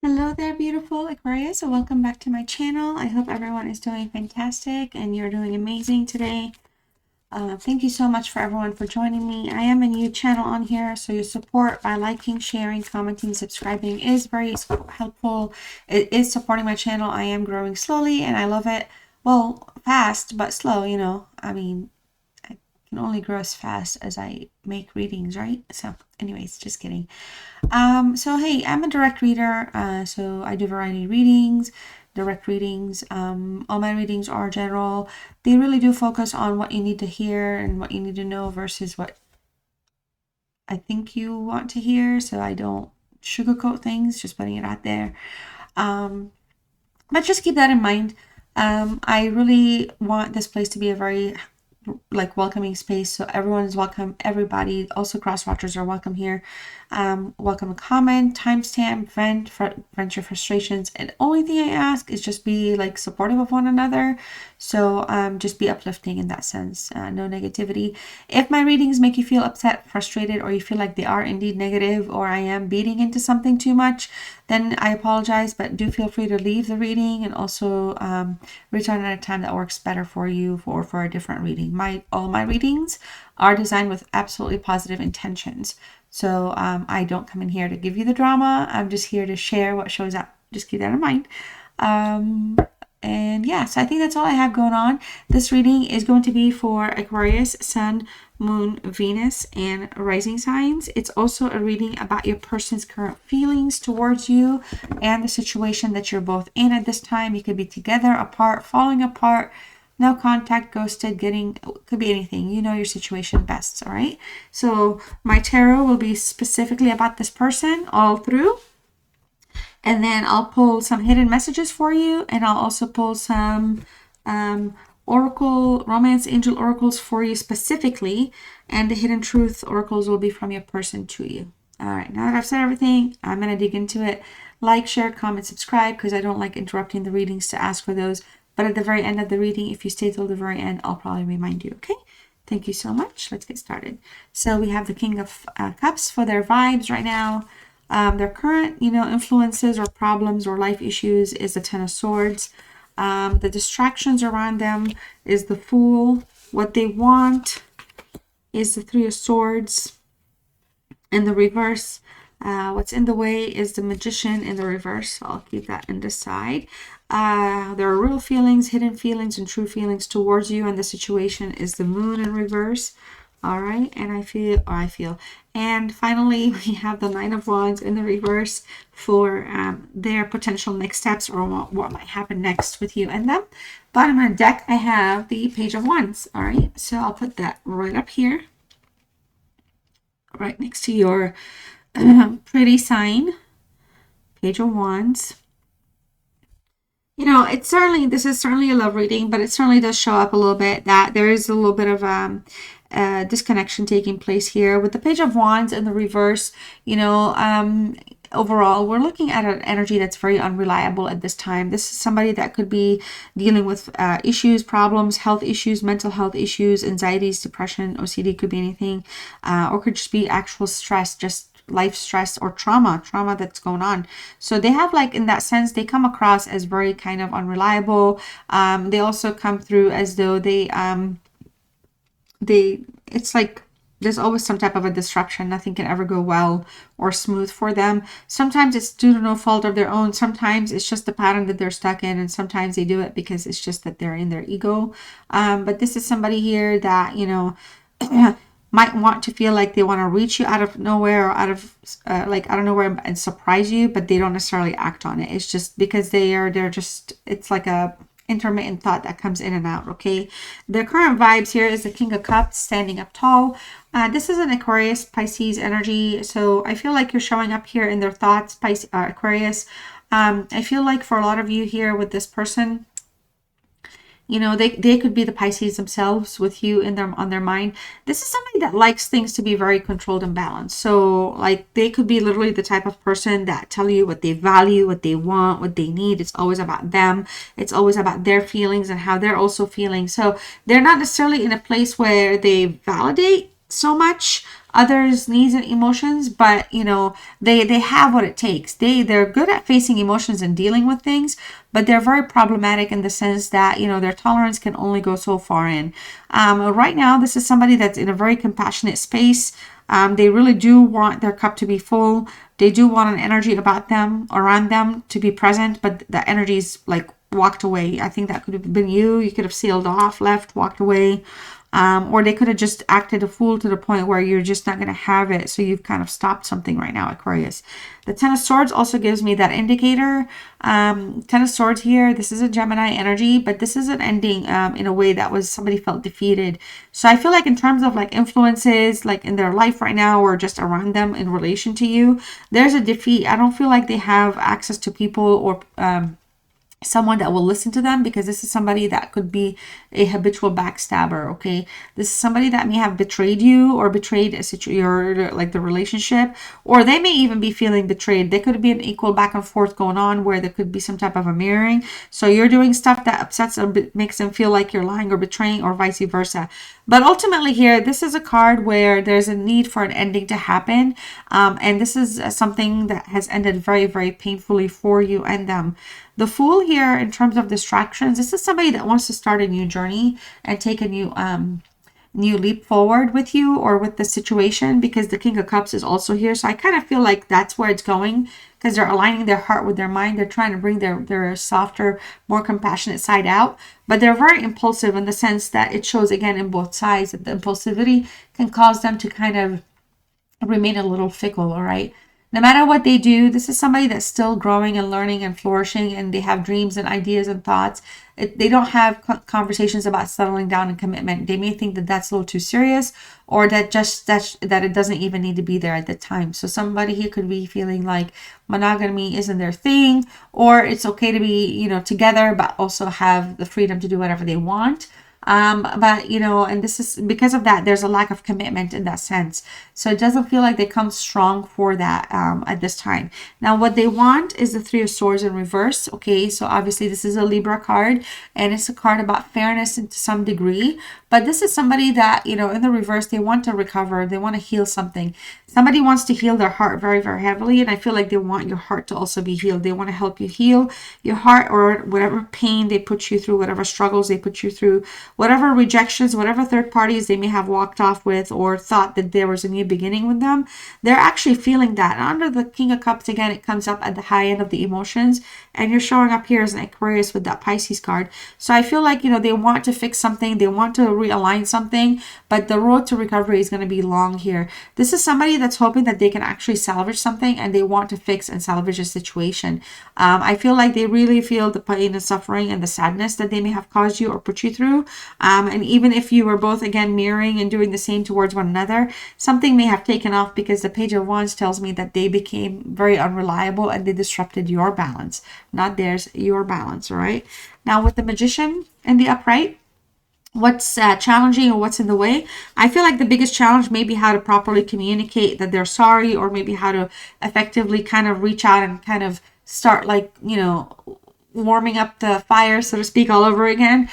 Hello there, beautiful Aquarius, and welcome back to my channel. I hope everyone is doing fantastic and you're doing amazing today. Thank you so much for everyone for joining me. I am a new channel on here, so your support by liking, sharing, commenting, subscribing is very helpful. It is supporting my channel. I am growing slowly and I love it. Well, fast, but slow, you know. I mean, I can only grow as fast as I make readings, right? So anyways, just kidding. So hey, I'm a direct reader, so I do variety readings, direct readings. All my readings are general. They really do focus on what you need to hear and what you need to know versus what I think you want to hear. So I don't sugarcoat things, just putting it out there. But just keep that in mind. I really want this place to be a very welcoming space, so everyone is welcome. Everybody, also cross watchers, are welcome here. Welcome a comment, timestamp, vent your frustrations, and only thing I ask is just be supportive of one another. So just be uplifting in that sense. No negativity. If my readings make you feel upset, frustrated, or you feel like they are indeed negative, or I am beating into something too much, then I apologize, but do feel free to leave the reading and also return at a time that works better for you for a different reading. All my readings are designed with absolutely positive intentions. So I don't come in here to give you the drama. I'm just here to share what shows up. Just keep that in mind. And yeah, so I think that's all I have going on. This reading is going to be for Aquarius, Sun, Moon, Venus, and rising signs. It's also a reading about your person's current feelings towards you and the situation that you're both in at this time. You could be together, apart, falling apart, no contact, ghosted, could be anything. You know your situation best, all right? So my tarot will be specifically about this person all through. And then I'll pull some hidden messages for you, and I'll also pull some romance angel oracles for you specifically, and the hidden truth oracles will be from your person to you. All right, now that I've said everything, I'm going to dig into it. Like, share, comment, subscribe, because I don't like interrupting the readings to ask for those. But at the very end of the reading, if you stay till the very end, I'll probably remind you, okay? Thank you so much. Let's get started. So we have the King of Cups for their vibes right now. Their current, influences or problems or life issues is the Ten of Swords. The distractions around them is the Fool. What they want is the Three of Swords in the reverse. What's in the way is the Magician in the reverse. So I'll keep that in the side. There are real feelings, hidden feelings, and true feelings towards you, and the situation is the Moon in reverse. All right, and I feel. And finally, we have the Nine of Wands in the reverse for their potential next steps or what might happen next with you and them. Bottom of the deck, I have the Page of Wands. All right, so I'll put that right up here, right next to your pretty sign, Page of Wands. This is certainly a love reading, but it certainly does show up a little bit that there is a little bit of disconnection taking place here with the Page of Wands in the reverse. Overall, we're looking at an energy that's very unreliable at this time. This is somebody that could be dealing with issues, problems, health issues, mental health issues, anxieties, depression, OCD, could be anything, or could just be actual stress, just life stress or trauma that's going on. So they have, in that sense, they come across as very kind of unreliable. They also come through as though it's like there's always some type of a disruption. Nothing can ever go well or smooth for them. Sometimes it's due to no fault of their own. Sometimes it's just the pattern that they're stuck in, and sometimes they do it because it's just that they're in their ego. But this is somebody here that might want to feel like they want to reach you out of nowhere or out of nowhere and surprise you, but they don't necessarily act on it. It's just because it's like a intermittent thought that comes in and out. Okay, the current vibes here is the King of Cups standing up tall. This is an Aquarius Pisces energy, so I feel like you're showing up here in their thoughts, Aquarius. I feel like for a lot of you here with this person, they could be the Pisces themselves with you on their mind. This is somebody that likes things to be very controlled and balanced. So they could be literally the type of person that tell you what they value, what they want, what they need. It's always about them. It's always about their feelings and how they're also feeling. So they're not necessarily in a place where they validate so much others' needs and emotions, but you know, they have what it takes. They're good at facing emotions and dealing with things, but they're very problematic in the sense that, you know, their tolerance can only go so far in. Right now, this is somebody that's in a very compassionate space. They really do want their cup to be full. They do want an energy about them, around them, to be present, but the energy is like walked away. I think that could have been you. You could have sailed off, left, walked away. Or they could have just acted a fool to the point where you're just not going to have it. So you've kind of stopped something right now, Aquarius. The Ten of Swords also gives me that indicator. Ten of Swords here, this is a Gemini energy, but this is an ending in a way that was somebody felt defeated. So I feel like in terms of like influences, like in their life right now or just around them in relation to you, there's a defeat. I don't feel like they have access to people or someone that will listen to them, because this is somebody that could be a habitual backstabber. Okay, this is somebody that may have betrayed you or betrayed your like the relationship, or they may even be feeling betrayed. There could be an equal back and forth going on where there could be some type of a mirroring. So you're doing stuff that upsets or makes them feel like you're lying or betraying, or vice versa. But ultimately here, this is a card where there's a need for an ending to happen, and this is something that has ended very, very painfully for you and them. The Fool here, in terms of distractions, this is somebody that wants to start a new journey and take a new leap forward with you or with the situation, because the King of Cups is also here. So I kind of feel like that's where it's going, because they're aligning their heart with their mind. They're trying to bring their softer, more compassionate side out, but they're very impulsive in the sense that it shows again in both sides that the impulsivity can cause them to kind of remain a little fickle. All right, no matter what they do, this is somebody that's still growing and learning and flourishing, and they have dreams and ideas and thoughts. They don't have conversations about settling down and commitment. They may think that that's a little too serious, or that it doesn't even need to be there at the time. So somebody here could be feeling like monogamy isn't their thing, or it's okay to be, you know, together, but also have the freedom to do whatever they want. But you know, and this is because of that, there's a lack of commitment in that sense. So it doesn't feel like they come strong for that at this time. Now, what they want is the Three of Swords in reverse. Okay, so obviously this is a Libra card, and it's a card about fairness to some degree. But this is somebody that, you know, in the reverse, they want to recover, they want to heal something. Somebody wants to heal their heart very, very heavily, and I feel like they want your heart to also be healed. They want to help you heal your heart, or whatever pain they put you through, whatever struggles they put you through, whatever rejections, whatever third parties they may have walked off with or thought that there was a new beginning with them. They're actually feeling that. And under the King of Cups, again, it comes up at the high end of the emotions, and you're showing up here as an Aquarius with that Pisces card. So I feel like, you know, they want to fix something, they want to realign something, but the road to recovery is going to be long here. This is somebody that's hoping that they can actually salvage something, and they want to fix and salvage a situation. I feel like they really feel the pain and suffering and the sadness that they may have caused you or put you through. And even if you were both, again, mirroring and doing the same towards one another, something may have taken off, because the Page of Wands tells me that they became very unreliable and they disrupted your balance, not theirs, your balance. All right. Now with the Magician in the upright, what's challenging or what's in the way? I feel like the biggest challenge may be how to properly communicate that they're sorry, or maybe how to effectively kind of reach out and kind of start, like, you know, warming up the fire, so to speak, all over again.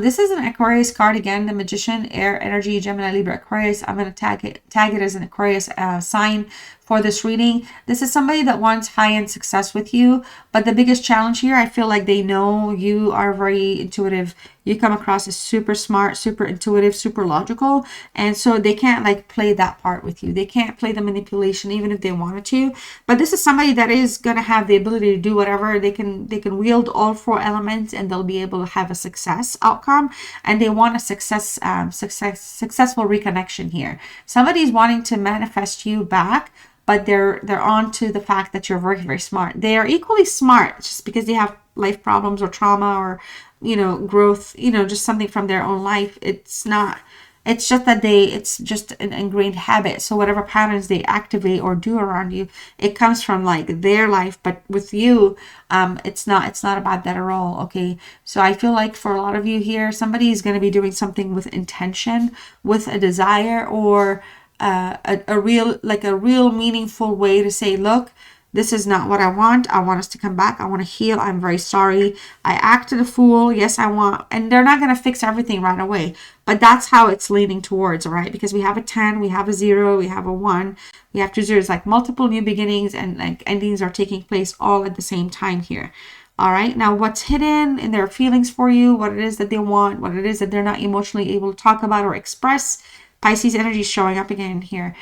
This is an Aquarius card again, the Magician, air energy, Gemini, Libra, Aquarius. I'm going to tag it as an Aquarius sign for this reading. This is somebody that wants high-end success with you, but the biggest challenge here, I feel like they know you are very intuitive. You come across as super smart, super intuitive, super logical, and so they can't like play that part with you. They can't play the manipulation even if they wanted to. But this is somebody that is going to have the ability to do whatever. They can wield all four elements, and they'll be able to have a success outcome, and they want a successful reconnection here. Somebody's wanting to manifest you back, but they're on to the fact that you're very, very smart. They are equally smart, just because they have life problems or trauma or, you know, growth, you know, just something from their own life. It's just that it's just an ingrained habit. So whatever patterns they activate or do around you, it comes from like their life. But with you, it's not about that at all. Okay. So I feel like for a lot of you here, somebody is going to be doing something with intention, with a desire, or a real meaningful way to say, look, This is not what I want. I want us to come back. I want to heal. I'm very sorry. I acted a fool. Yes, I want. And they're not going to fix everything right away. But that's how it's leaning towards, all right? Because we have a 10, we have a 0, we have a 1, we have 2 zeros. Like multiple new beginnings and like endings are taking place all at the same time here. All right, now what's hidden in their feelings for you, what it is that they want, what it is that they're not emotionally able to talk about or express. Pisces energy is showing up again here.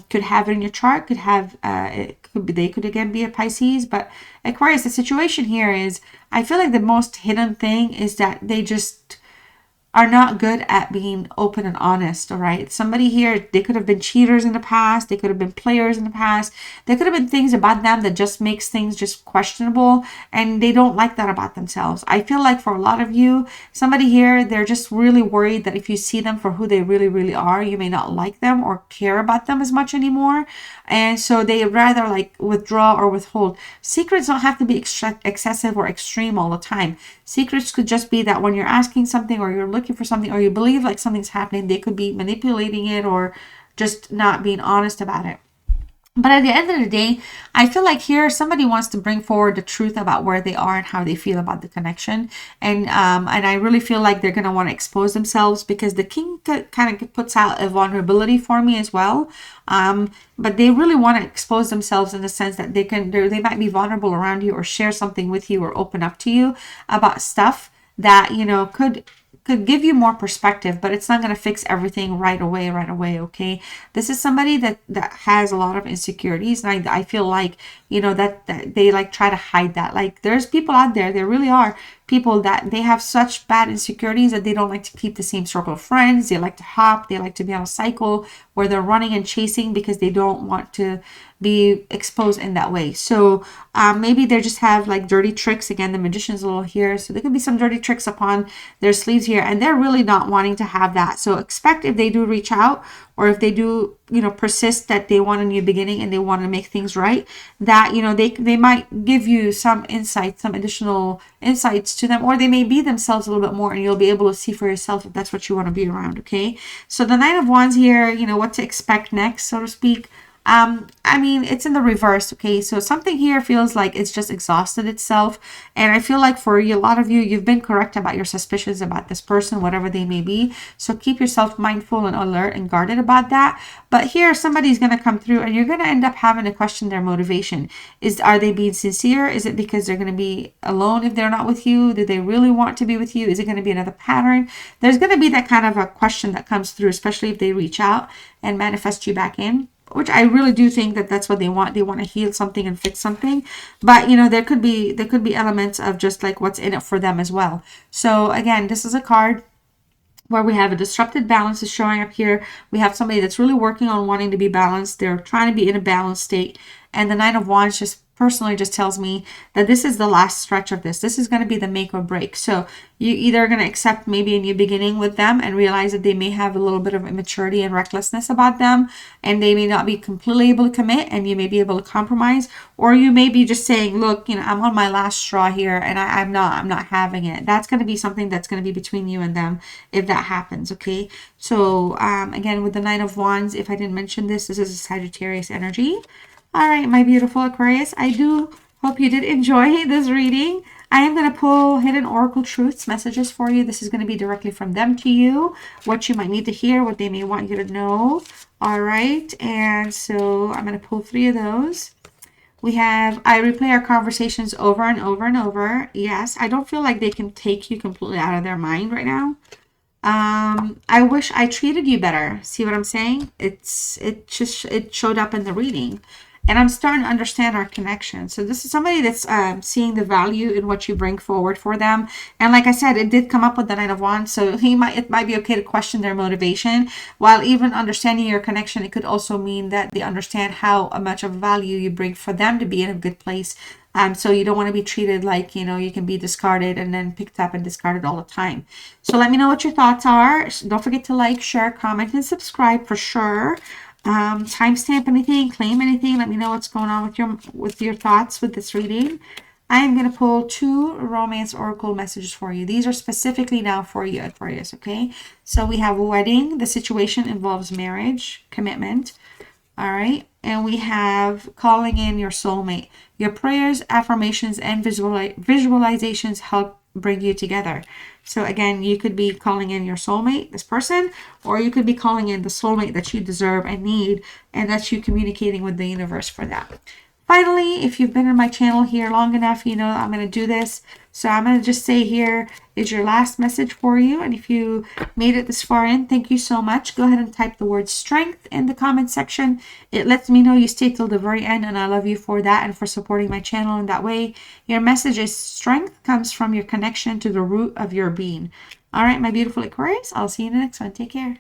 Could have it in your chart, could have, it could be, they could again be a Pisces, but Aquarius, the situation here is, I feel like the most hidden thing is that they just are not good at being open and honest, all right? Somebody here, they could have been cheaters in the past. They could have been players in the past. There could have been things about them that just makes things just questionable, and they don't like that about themselves. I feel like for a lot of you, somebody here, they're just really worried that if you see them for who they really, really are, you may not like them or care about them as much anymore. And so they rather like withdraw or withhold. Secrets don't have to be excessive or extreme all the time. Secrets could just be that when you're asking something or you're looking for something or you believe like something's happening, they could be manipulating it or just not being honest about it. But at the end of the day, I feel like here somebody wants to bring forward the truth about where they are and how they feel about the connection. And I really feel like they're going to want to expose themselves because the king kind of puts out a vulnerability for me as well. But they really want to expose themselves in the sense that they might be vulnerable around you or share something with you or open up to you about stuff that, you know, could give you more perspective, but it's not going to fix everything right away, okay? This is somebody that has a lot of insecurities, and I feel like, you know, that they like try to hide that. Like there's people out there, there really are people that they have such bad insecurities that they don't like to keep the same circle of friends. They like to hop, they like to be on a cycle where they're running and chasing because they don't want to be exposed in that way. So maybe they just have like dirty tricks. Again, the magician's a little here, so there could be some dirty tricks upon their sleeves here, and they're really not wanting to have that. So expect if they do reach out or if they do, you know, persist that they want a new beginning and they want to make things right, that, you know, they might give you some insight, some additional insights to them, or they may be themselves a little bit more and you'll be able to see for yourself if that's what you want to be around, okay? So the Nine of Wands here, you know, what to expect next, so to speak. I mean, it's in the reverse, okay? So something here feels like it's just exhausted itself. And I feel like for a lot of you, you've been correct about your suspicions about this person, whatever they may be. So keep yourself mindful and alert and guarded about that. But here, somebody's going to come through and you're going to end up having to question their motivation. Are they being sincere? Is it because they're going to be alone if they're not with you? Do they really want to be with you? Is it going to be another pattern? There's going to be that kind of a question that comes through, especially if they reach out and manifest you back in, which I really do think that that's what they want. They want to heal something and fix something. But, you know, there could be elements of just like what's in it for them as well. So again, this is a card where we have a disrupted balance is showing up here. We have somebody that's really working on wanting to be balanced. They're trying to be in a balanced state. And the Nine of Wands just personally just tells me that this is the last stretch of this. This is going to be the make or break. So you either are going to accept maybe a new beginning with them and realize that they may have a little bit of immaturity and recklessness about them, and they may not be completely able to commit, and you may be able to compromise, or you may be just saying, look, you know, I'm on my last straw here and I'm not having it. That's going to be something that's going to be between you and them if that happens, okay? So again, with the Nine of Wands, if I didn't mention this, this is a Sagittarius energy. All right, my beautiful Aquarius, I do hope you did enjoy this reading. I am going to pull hidden oracle truths messages for you. This is going to be directly from them to you, what you might need to hear, what they may want you to know. All right, and so I'm going to pull 3 of those. We have, I replay our conversations over and over and over. Yes, I don't feel like they can take you completely out of their mind right now. I wish I treated you better. See what I'm saying? It showed up in the reading. And I'm starting to understand our connection. So this is somebody that's seeing the value in what you bring forward for them. And like I said, it did come up with the Nine of Wands. So it might be okay to question their motivation. While even understanding your connection, it could also mean that they understand how much of value you bring for them to be in a good place. So you don't want to be treated like, you know, you can be discarded and then picked up and discarded all the time. So let me know what your thoughts are. Don't forget to like, share, comment, and subscribe for sure. Timestamp anything, claim anything. Let me know what's going on with your thoughts with this reading. I am going to pull 2 romance oracle messages for you. These are specifically now for you, Aquarius, okay? So we have wedding. The situation involves marriage, commitment. All right. And we have calling in your soulmate. Your prayers, affirmations, and visualizations help bring you together. So again, you could be calling in your soulmate, this person, or you could be calling in the soulmate that you deserve and need, and that's you communicating with the universe for that. Finally, if you've been in my channel here long enough, you know I'm going to do this. So I'm going to just say here is your last message for you. And if you made it this far in, thank you so much. Go ahead and type the word strength in the comment section. It lets me know you stayed till the very end, and I love you for that and for supporting my channel in that way. Your message is strength comes from your connection to the root of your being. All right, my beautiful Aquarius, I'll see you in the next one. Take care.